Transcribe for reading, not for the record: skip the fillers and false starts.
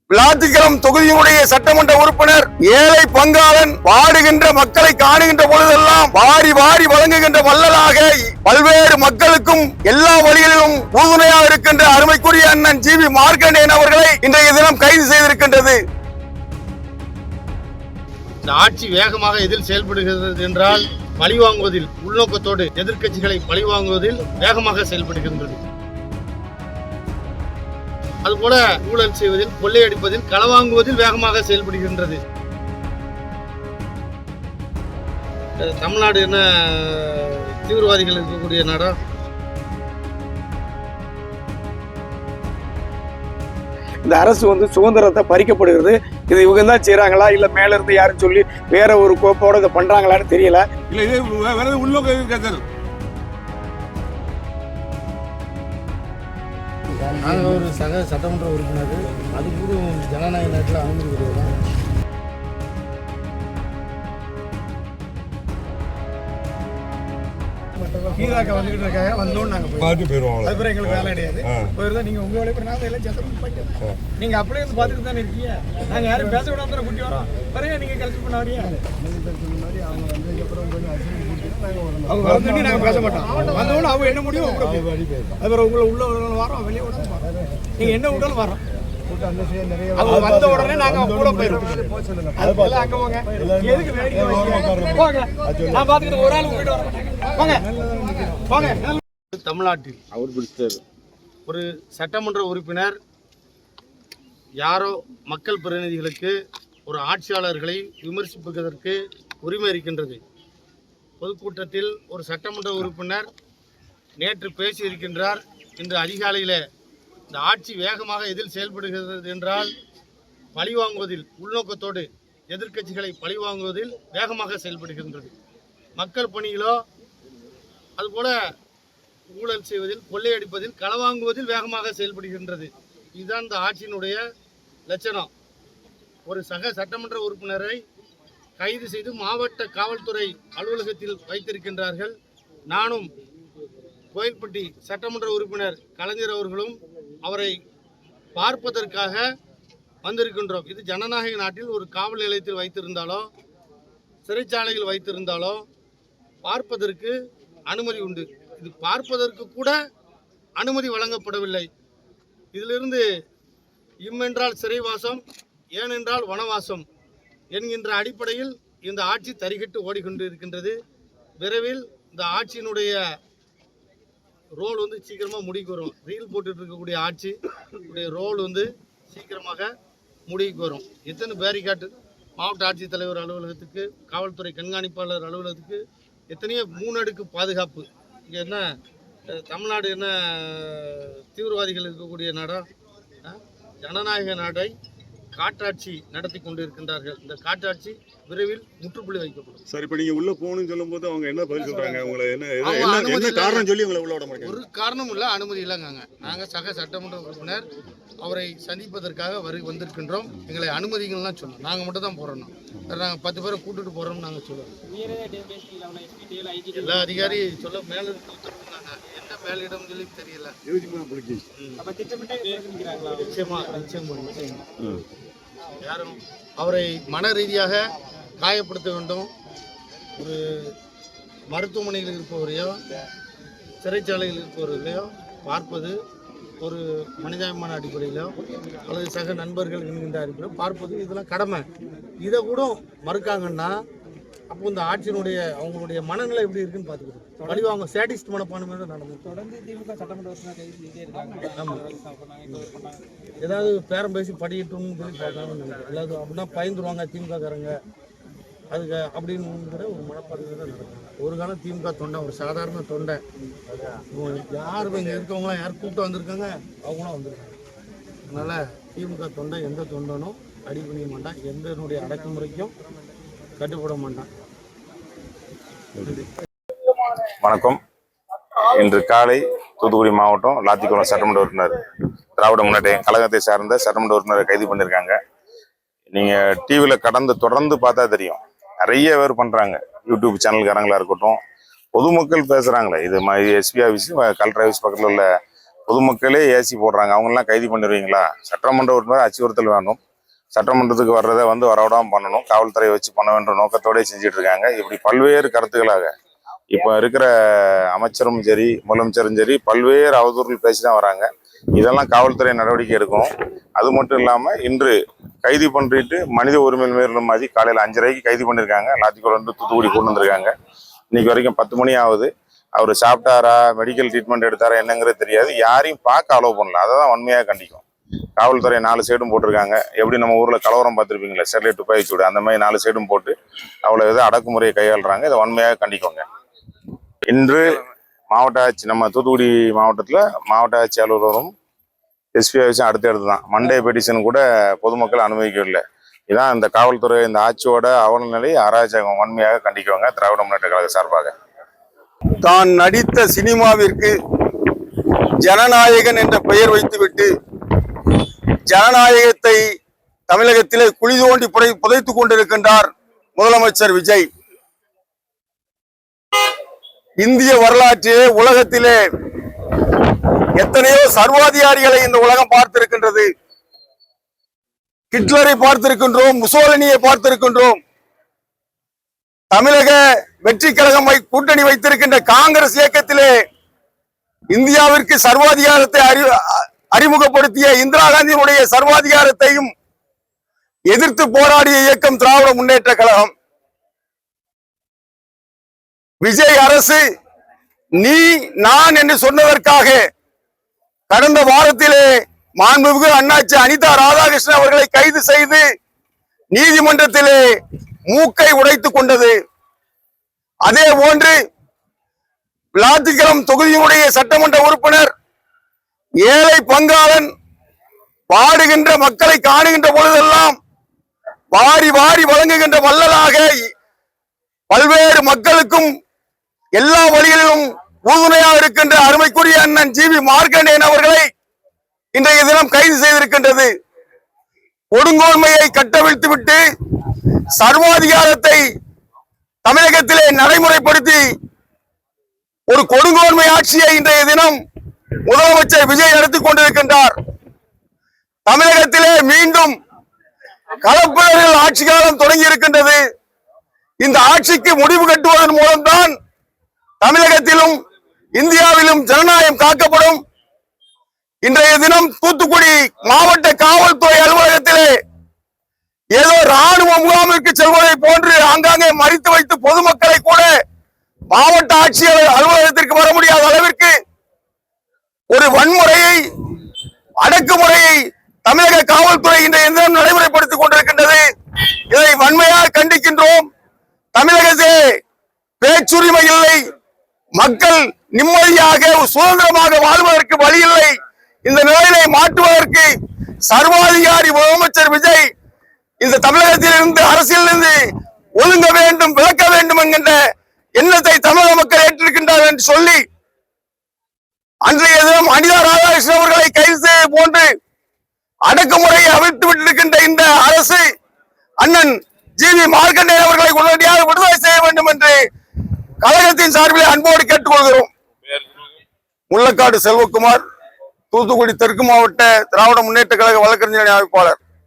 விளாத்திக்குளம் தொகுதியினுடைய சட்டமன்ற உறுப்பினர் ஏழை பங்காளன் வாடுகின்ற மக்களை காணுகின்ற பொழுதெல்லாம் வாரி வாரி வழங்குகின்ற வள்ளலாக பல்வேறு மக்களுக்கும் எல்லா வழிகளிலும் உறுதுணையாக இருக்கின்ற அருமைக்குரிய அண்ணன் ஜி.வி. மார்க்கண்டேயன் அவர்களை இன்றைய தினம் கைது செய்திருக்கின்றது. இந்த ஆட்சி வேகமாக எதில் செயல்படுகிறது என்றால் பழிவாங்குவதில், உள்நோக்கத்தோடு எதிர்க்கட்சிகளை பழிவாங்குவதில் வேகமாக செயல்படுகின்றது. அதுபோல ஊழல் செய்வதில், கொள்ளையடிப்பதில், களவாங்குவதில் வேகமாக செயல்படுகின்றது. தமிழ்நாடு என்ன தீவிரவாதிகள் இருக்கக்கூடிய நாடா? இந்த அரசு சுதந்திரத்தை பறிக்கப்படுகிறது. இது இவங்க தான் செய்யறாங்களா இல்ல மேல இருந்து யாரும் சொல்லி வேற ஒரு கோப்போட இதை பண்றாங்களான்னு தெரியல. இல்ல இது வேற உள்நோக்கம் இருக்காது. நாங்கள் ஒரு சட்டமன்ற உறுப்பினர், அது கூட ஜனநாயக நாட்டில் அனுமதி கிடையாது. கீழாக்க வந்துகிட்டு இருக்காங்க, வந்தோன்னு நாங்கள் பார்த்து போயிடுவோம். அதுக்கப்புறம் எங்களுக்கு வேலை கிடையாது. போயிருந்தா நீங்கள் உங்கள் வேலையை நாங்கள் எல்லாம் சேர்த்து போயிட்டோம். நீங்கள் அப்படியே வந்து பார்த்துட்டு தானே இருக்கீங்க. நாங்கள் யாரும் பேச விடாம தானே கூட்டி வரோம். பிறகு நீங்கள் கல்வி பண்ண வரையா மாதிரி அவங்க வந்ததுக்கப்புறம் அவங்க வந்து நாங்கள் பேச மாட்டோம். வந்தவொன்னு அவங்க என்ன முடியும் அப்புறம் உங்களை உள்ள வரோம், வெளியே விட மாட்டோம். நீங்கள் என்ன விட்டாலும் வரோம். அவங்க வந்த உடனே நாங்கள் கூட போயிடுவோம். அதுக்கெல்லாம் அங்கே போங்க, எதுக்கு வேடிக்கை போங்க. நான் பார்த்துக்கிட்டு ஒரு ஆள் போயிட்டு வரேன். தமிழ்நாட்டில் ஒரு சட்டமன்ற உறுப்பினர் யாரோ மக்கள் பிரதிநிதிகளுக்கு, ஒரு ஆட்சியாளர்களை விமர்சிப்பதற்கு உரிமை இருக்கின்றது. பொதுக்கூட்டத்தில் ஒரு சட்டமன்ற உறுப்பினர் நேற்று பேசியிருக்கின்றார். இன்று அதிகாலையில் இந்த ஆட்சி வேகமாக எதில் செயல்படுகிறது என்றால் பழிவாங்குவதில், உள்நோக்கத்தோடு எதிர்க்கட்சிகளை பழிவாங்குவதில் வேகமாக செயல்படுகின்றது. மக்கள் பணிகளோ அதுபோல ஊழல் செய்வதில், கொள்ளையடிப்பதில், களவாங்குவதில் வேகமாக செயல்படுகின்றது. இதுதான் இந்த ஆட்சியினுடைய லட்சணம். ஒரு சக சட்டமன்ற உறுப்பினரை கைது செய்து மாவட்ட காவல்துறை அலுவலகத்தில் வைத்திருக்கின்றார்கள். நானும் கோயில்பட்டி சட்டமன்ற உறுப்பினர் கலைஞர் அவர்களும் அவரை பார்ப்பதற்காக வந்திருக்கின்றோம். இது ஜனநாயக நாட்டில் ஒரு காவல் நிலையத்தில் வைத்திருந்தாலோ சிறைச்சாலையில் வைத்திருந்தாலோ பார்ப்பதற்கு அனுமதி உண்டு. இது பார்ப்பதற்கு கூட அனுமதி வழங்கப்படவில்லை. இதிலிருந்து இம்மென்றால் சிறைவாசம், ஏனென்றால் வனவாசம் என்கின்ற அடிப்படையில் இந்த ஆட்சி தரிகட்டு ஓடிக்கொண்டு இருக்கின்றது. விரைவில் இந்த ஆட்சியினுடைய ரோல் சீக்கிரமாக முடிவுக்கு வரும். ரீல் போட்டுட்டு இருக்கக்கூடிய ஆட்சி ரோல் சீக்கிரமாக முடிவுக்கு வரும். எத்தனை பேரிகாட்டு மாவட்ட ஆட்சித்தலைவர் அலுவலகத்துக்கு, காவல்துறை கண்காணிப்பாளர் அலுவலகத்துக்கு எத்தனையோ 3 அடுக்கு பாதுகாப்பு. இங்கே என்ன தமிழ்நாடு என்ன தீவிரவாதிகள் இருக்கக்கூடிய நாடா? ஜனநாயக நாடை காட்டாட்சி நடத்தி கொண்டு இருக்கின்றார்கள். இந்த காட்டாட்சி விரைவில் முற்றுப்புள்ளி வைக்கப்படும். சார், இப்போ நீங்கள் உள்ளே போகணும்னு சொல்லும்போது அவங்க என்ன பதில் சொல்கிறாங்க? உங்களை என்ன காரணம் சொல்லி உங்களை உள்ள விட மாட்டாங்க? ஒரு காரணம் இல்லை, அனுமதி இல்லைங்க. நாங்கள் சக சட்டமன்ற உறுப்பினர் அவரை சந்திப்பதற்காக வந்திருக்கின்றோம். எங்களை அனுமதிகள்லாம் சொன்னோம். நாங்கள் மட்டும் தான் போகிறோம். நாங்கள் 10 பேரை கூட்டுட்டு போகிறோம்னு நாங்கள் சொல்லுவோம். எல்லா அதிகாரி சொல்ல மேலே இருந்தாங்க. என்ன மேலிடம் சொல்லி தெரியல. நிச்சயமா யாரும் அவரை மன ரீதியாக காயப்படுத்த வேண்டும். ஒரு மருத்துவமனையில் இருப்பவரையோ சிறைச்சாலையில் இருப்பவர்களையோ பார்ப்பது ஒரு மனிதாபிமான அடிப்படையிலோ அல்லது சக நண்பர்கள் என்கின்ற அடிப்படையிலோ பார்ப்பது இதெல்லாம் கடமை. இதை கூட மறுக்காங்கன்னா அப்போ இந்த ஆட்சியினுடைய அவங்களுடைய மனநிலை எப்படி இருக்குன்னு பார்த்துக்கிட்டு பழிவாங்க சேட்டிஸ்ட் மனப்பான்மை நடந்தது. தொடர்ந்து திமுக சட்டமன்ற ஏதாவது பேரம் பேசி படிக்கட்டும்னு சொல்லி பார்க்கலாம்னு நினைக்கிறேன். எல்லாது அப்படின்னா பயந்துருவாங்க திமுக காரங்க, அதுக்கு அப்படிங்கிற ஒரு மனப்பான்மை தான் நடக்கும். ஒரு காலம் திமுக தொண்டை, ஒரு சாதாரண தொண்டை. யாரும் இங்கே இருக்கவங்களாம் யார் கூப்பிட்டு வந்திருக்காங்க, அவங்களாம் வந்திருக்காங்க. அதனால் திமுக தொண்டை எந்த தொண்டனும் அடி பண்ணிக்க மாட்டான், எந்தனுடைய அடக்குமுறைக்கும் கட்டுப்பட மாட்டான். வணக்கம். இன்று காலை தூத்துக்குடி மாவட்டம் லாத்திக்குளம் சட்டமன்ற உறுப்பினர் திராவிட முன்னேற்ற கழகத்தை சார்ந்த சட்டமன்ற உறுப்பினரை கைது பண்ணியிருக்காங்க. நீங்கள் டிவியில் தொடர்ந்து பார்த்தா தெரியும், நிறைய பேர் பண்ணுறாங்க. யூடியூப் சேனல்காரங்களாக இருக்கட்டும், பொதுமக்கள் பேசுகிறாங்களே, இது மாதிரி எஸ்பி ஆஃபீஸ், கலெக்டர் ஆஃபீஸ் பக்கத்தில் உள்ள பொதுமக்களே ஏசி போடுறாங்க. அவங்கெல்லாம் கைது பண்ணிடுவீங்களா? சட்டமன்ற உறுப்பினர் அச்சுறுத்தல் வேணும், சட்டமன்றத்துக்கு வர்றதை வரவிடாமல் பண்ணணும், காவல்துறையை வச்சு பண்ண வேண்டிய நோக்கத்தோடய செஞ்சுட்டு இருக்காங்க. இப்படி பல்வேறு கருத்துக்களாக இப்போ இருக்கிற அமைச்சரும் சரி முதலமைச்சரும் சரி பல்வேறு அவதூறுகள் பேசி தான் வராங்க. இதெல்லாம் காவல்துறை நடவடிக்கை எடுக்கும். அது மட்டும் இல்லாமல் இன்று கைது பண்ணிட்டு மனித உரிமை மீறலும் மாதிரி காலையில் 5:30க்கு கைது பண்ணியிருக்காங்க. லாத்திக்குளம் தூத்துக்குடி கொண்டு வந்திருக்காங்க. இன்னைக்கு வரைக்கும் 10 மணி ஆகுது. அவர் சாப்பிட்டாரா, மெடிக்கல் ட்ரீட்மெண்ட் எடுத்தாரா என்னங்கிறது தெரியாது. யாரையும் பார்க்க அலோவ் பண்ணல. அதை தான் வன்மையாக கண்டிக்கும். காவல்துறை 4 சைடும் போட்டிருக்காங்க. எப்படி நம்ம ஊரில் கலவரம் பார்த்துருப்பீங்களா, ஸ்டெர்லைட் துப்பாக்கி சூடு, அந்த மாதிரி 4 சைடும் போட்டு அவ்வளோ இதை அடக்குமுறையை கையாளுறாங்க. இதை வன்மையாக கண்டிக்கோங்க. இன்று மாவட்ட ஆட்சி நம்ம தூத்துக்குடி மாவட்டத்தில் மாவட்ட ஆட்சி அலுவலரும் எஸ்பி ஆஃபீஸும் அடுத்தடுத்து தான். மண்டே பெட்டிஷன் கூட பொதுமக்கள் அனுமதிக்கவில்லை. இதான் இந்த காவல்துறை இந்த ஆட்சியோட அவல நிலை, அராஜகம் வன்மையாக கண்டிக்குவாங்க திராவிட முன்னேற்ற கழக சார்பாக. தான் நடித்த சினிமாவிற்கு ஜனநாயகன் என்ற பெயர் வைத்துவிட்டு ஜனநாயகத்தை தமிழகத்திலே குழி தோண்டி புதைத்துக் கொண்டிருக்கின்றார் முதலமைச்சர் விஜய். இந்திய வரலாற்றிலே உலகத்திலே எத்தனையோ சர்வாதிகாரிகளை இந்த உலகம் பார்த்திருக்கின்றது. ஹிட்லரை பார்த்திருக்கின்றோம், முசோலினியை பார்த்திருக்கின்றோம். தமிழக வெற்றி கழகம் கூட்டணி வைத்திருக்கின்ற காங்கிரஸ் இயக்கத்திலே இந்தியாவிற்கு சர்வாதிகாரத்தை அறிமுகப்படுத்திய இந்திரா காந்தியினுடைய சர்வாதிகாரத்தையும் எதிர்த்து போராடிய இயக்கம் திராவிட முன்னேற்ற கழகம். விஜய் அரசு நீ நான் என்று சொன்னதற்காக கடந்த வாரத்திலே மாண்புமிகு அண்ணாச்சி அனிதா ராதாகிருஷ்ணன் அவர்களை கைது செய்து நீதிமன்றத்திலே மூக்கை உடைத்துக் கொண்டது. அதே போன்று விளாத்திக்குளம் தொகுதியினுடைய சட்டமன்ற உறுப்பினர் ஏழை பங்காளன் பாடுகின்ற மக்களை காணுகின்ற பொழுதெல்லாம் வாரி வாரி வழங்குகின்ற வள்ளலாக பல்வேறு மக்களுக்கும் எல்லா வழிகளிலும் உறுதுணையாக இருக்கின்ற அருமைக்குரிய அண்ணன் ஜிவி மார்க்கண்டேயன் அவர்களை இன்றைய தினம் கைது செய்திருக்கின்றது. கொடுங்கோன்மையை கட்டவிழ்த்துவிட்டு சர்வாதிகாரத்தை தமிழகத்திலே நடைமுறைப்படுத்தி ஒரு கொடுங்கோன்மை ஆட்சியை இன்றைய தினம் முதலமைச்சர் விஜய் நடத்திக் கொண்டிருக்கின்றார். தமிழகத்திலே மீண்டும் கலப்பினர்கள் ஆட்சி காலம் தொடங்கி இருக்கின்றது. இந்த ஆட்சிக்கு முடிவு கட்டுவதன் மூலம்தான் தமிழகத்திலும் இந்தியாவிலும் ஜனநாயகம் காக்கப்படும். இன்றைய தினம் தூத்துக்குடி மாவட்ட காவல்துறை அலுவலகத்திலே ஏதோ ராணுவ முகாமிற்கு செல்வதை போன்று ஆங்காங்கே மறித்து வைத்து பொதுமக்களை கூட மாவட்ட ஆட்சியர் அலுவலகத்திற்கு வர முடியாத அளவிற்கு ஒரு வன்முறையை அடக்குமுறையை தமிழக காவல்துறை இன்றைய தினம் நடைமுறைப்படுத்திக் கொண்டிருக்கின்றது. இதை வன்மையாக கண்டிக்கின்றோம். தமிழகத்திலே பேச்சுரிமை இல்லை, மக்கள் நிம்மதியாக சுதந்திரமாக வாழ்வதற்கு வழி இல்லை. இந்த நிலையை மாற்றுவதற்கு சர்வாதிகாரி முதலமைச்சர் விஜய் இந்த தமிழகத்திலிருந்து அரசியலிருந்து ஒதுங்க வேண்டும், விலக்க வேண்டும் என்கின்ற எண்ணத்தை தமிழக மக்கள் ஏற்றிருக்கின்றார்கள் என்று சொல்லி அன்றைய தினம் அனிதா ராதாகிருஷ்ணன் அவர்களை கைது செய்ய போன்று அடக்குமுறையை அவிழ்த்து விட்டிருக்கின்ற இந்த அரசு அண்ணன் ஜிவி மார்க்கண்டேயன் அவர்களை உடனடியாக விடுதலை செய்ய வேண்டும் என்று கழகத்தின் சார்பில் அன்போடு கேட்டுக்கொள்கிறோம். முள்ளக்காடு செல்வகுமார், தூத்துக்குடி தெற்கு மாவட்ட திராவிட முன்னேற்ற கழக வழக்கறிஞர் அமைப்பாளர்.